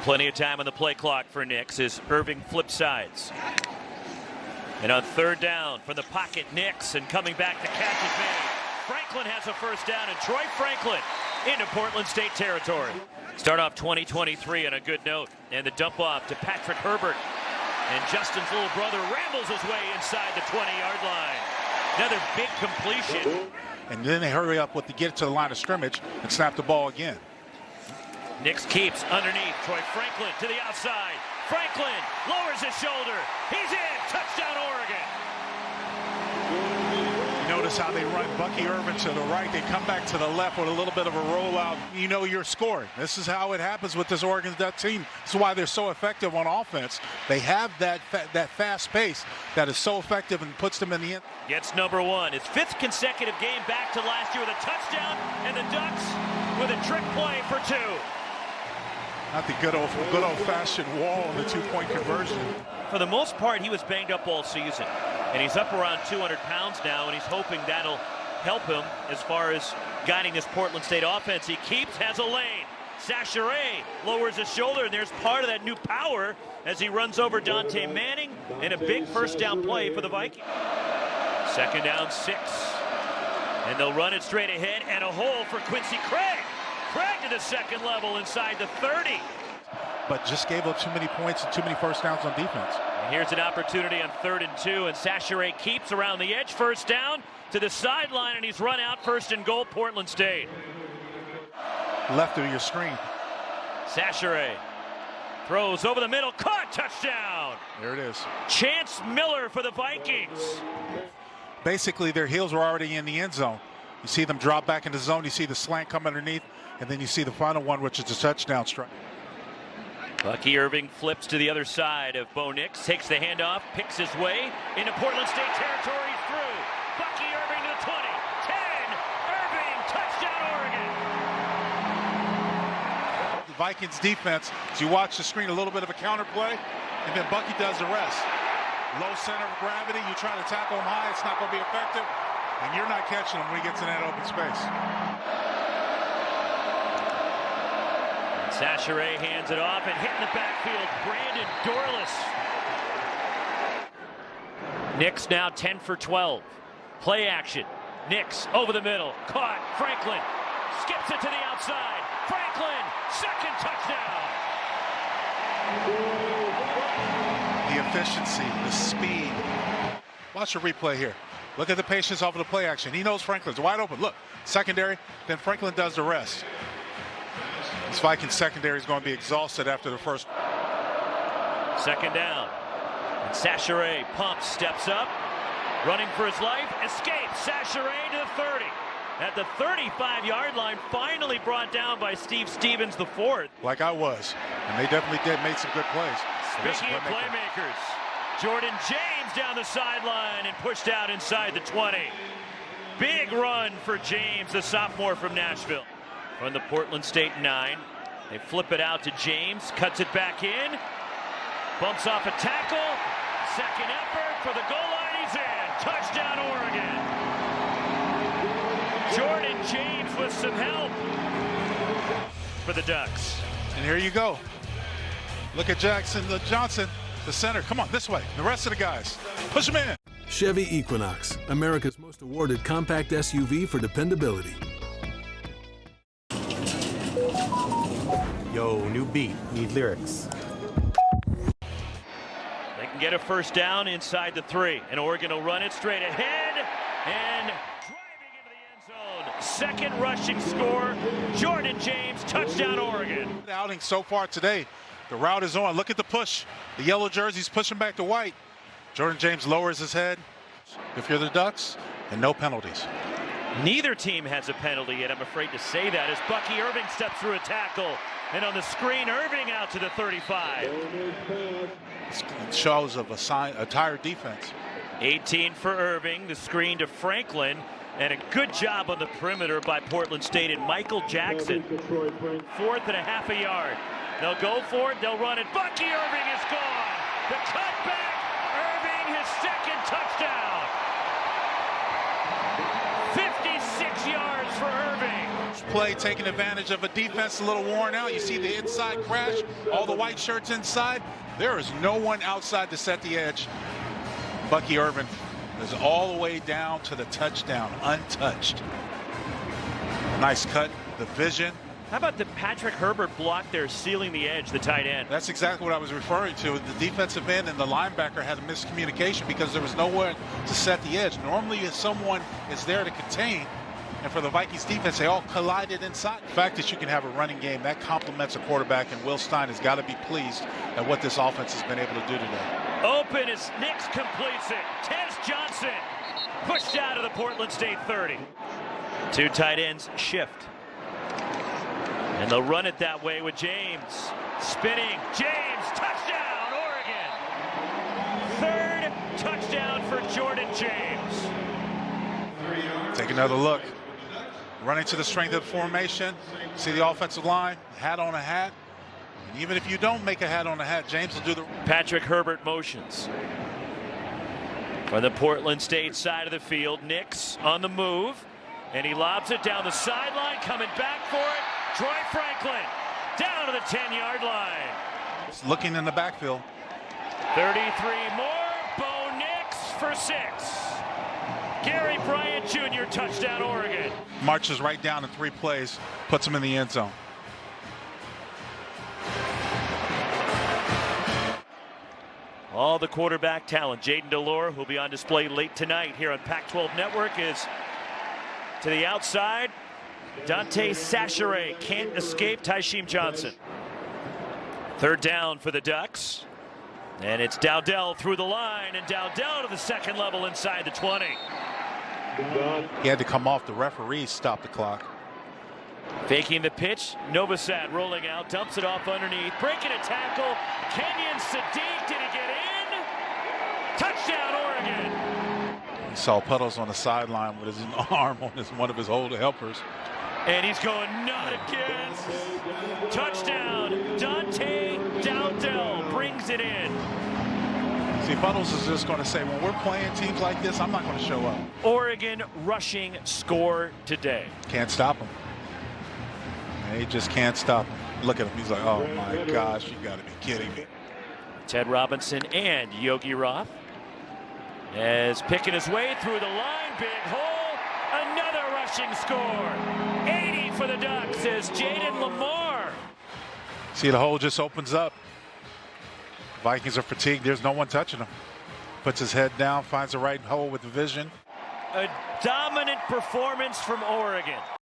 plenty of time on the play clock for Nix as Irving flip sides. And on third down from the pocket, Nix, and coming back, the catch is made. Franklin has a first down, and Troy Franklin into Portland State territory. Start off 2023 on a good note, and the dump off to Patrick Herbert. And Justin's little brother rambles his way inside the 20-yard line. Another big completion. And then they hurry up with to get to the line of scrimmage and snap the ball again. Nix keeps underneath. Troy Franklin to the outside. Franklin lowers his shoulder. He's in. Touchdown, Oregon. You notice how they run Bucky Irving to the right. They come back to the left with a little bit of a rollout. You know you're scoring. This is how it happens with this Oregon team. This is why they're so effective on offense. They have that fast pace that is so effective and puts them in the end. Gets number one. His fifth consecutive game back to last year with a touchdown, and the Ducks with a trick play for two. Not the good old-fashioned wall and the two-point conversion. For the most part, he was banged up all season. And he's up around 200 pounds now, and he's hoping that'll help him as far as guiding this Portland State offense. He keeps, has a lane. Sachere lowers his shoulder, and there's part of that new power as he runs over Dante Manning, and a big first down play for the Vikings. Second down, 6. And they'll run it straight ahead, and a hole for Quincy Craig. Craig to the second level inside the 30. But just gave up too many points and too many first downs on defense. And here's an opportunity on 3rd and 2, and Sachere keeps around the edge. First down to the sideline, and he's run out 1st and goal, Portland State. Left of your screen. Sachere throws over the middle, caught, touchdown. There it is. Chance Miller for the Vikings. Basically, their heels were already in the end zone. You see them drop back in the zone. You see the slant come underneath, and then you see the final one, which is a touchdown strike. Bucky Irving flips to the other side of Bo Nix, takes the handoff, picks his way into Portland State territory through. Bucky Irving to the 20, 10, Irving, touchdown Oregon. The Vikings defense, as you watch the screen, a little bit of a counter play, and then Bucky does the rest. Low center of gravity, you try to tackle him high, it's not going to be effective, and you're not catching him when he gets in that open space. Sachere hands it off and hitting the backfield, Brandon Dorlus. Nix now 10 for 12. Play action. Nix over the middle. Caught. Franklin skips it to the outside. Franklin, second touchdown. The efficiency, the speed. Watch the replay here. Look at the patience off of the play action. He knows Franklin's wide open. Look, secondary, then Franklin does the rest. This Vikings secondary is going to be exhausted after the first. Second down. And Sachere pumps, steps up, running for his life, escapes. Sachere to the 30. At the 35-yard line, finally brought down by Steve Stevens, the 4th. Like I was. And they definitely made some good plays. Speaking of playmakers, Jordan James down the sideline and pushed out inside the 20. Big run for James, the sophomore from Nashville. From the Portland State 9, they flip it out to James, cuts it back in, bumps off a tackle, second effort for the goal line, he's in, touchdown Oregon. Jordan James with some help for the Ducks. And here you go. Look at Johnson, the center. Come on, this way. The rest of the guys, push them in. Chevy Equinox, America's most awarded compact SUV for dependability. Yo, new beat, need lyrics. They can get a first down inside the 3, and Oregon will run it straight ahead, and driving into the end zone. Second rushing score, Jordan James, touchdown Oregon. Outing so far today, the route is on. Look at the push. The yellow jersey's pushing back to white. Jordan James lowers his head. If you're the Ducks, and no penalties. Neither team has a penalty yet, I'm afraid to say that, as Bucky Irving steps through a tackle. And on the screen, Irving out to the 35. It shows of a tired defense. 18 for Irving, the screen to Franklin, and a good job on the perimeter by Portland State and Michael Jackson. 4th and a half a yard. They'll go for it, they'll run it. Bucky Irving is gone. The cutback, Irving, his second touchdown. 56 yards for Irving. Play taking advantage of a defense a little worn out. You see the inside crash, all the white shirts inside. There is no one outside to set the edge. Bucky Irving is all the way down to the touchdown, untouched. Nice cut, the vision. How about the Patrick Herbert block there, sealing the edge, the tight end? That's exactly what I was referring to. The defensive end and the linebacker had a miscommunication because there was nowhere to set the edge. Normally, if someone is there to contain, and for the Vikings defense, they all collided inside. The fact that you can have a running game, that complements a quarterback, and Will Stein has got to be pleased at what this offense has been able to do today. Open as Nix completes it. Tez Johnson pushed out of the Portland State 30. Two tight ends shift. And they'll run it that way with James. Spinning. James, touchdown, Oregon. Third touchdown for Jordan James. Take another look. Running to the strength of the formation. See the offensive line, hat on a hat. And even if you don't make a hat on a hat, James will do the... Patrick Herbert motions. From the Portland State side of the field, Nix on the move. And he lobs it down the sideline, coming back for it. Troy Franklin down to the 10-yard line. Looking in the backfield. 33 more. Bo Nix for 6. Gary Bryant Jr. touchdown Oregon. Marches right down in 3 plays, puts him in the end zone. All the quarterback talent. Jaden Delore, who'll be on display late tonight here on Pac-12 Network, is to the outside. Dante Sacheret can't escape Tysheem Johnson. Third down for the Ducks. And it's Dowdell through the line, and Dowdell to the second level inside the 20. He had to come off. The referee stopped the clock. Faking the pitch, Novosad rolling out, dumps it off underneath, breaking a tackle. Kenyon Sadiq, did he get in? Touchdown, Oregon. He saw Puddles on the sideline with his arm on one of his older helpers. And he's going not again. Touchdown, Dante Dowdell brings it in. See, Puddles is just going to say, when we're playing teams like this, I'm not going to show up. Oregon rushing score today. Can't stop him. He just can't stop him. Look at him. He's like, oh my gosh, you got to be kidding me. Ted Robinson and Yogi Roth as picking his way through the line. Big hole. Another rushing score. 80 for the Ducks as Jaden Lamar. See, the hole just opens up. Vikings are fatigued. There's no one touching him. Puts his head down, finds the right hole with the vision. A dominant performance from Oregon.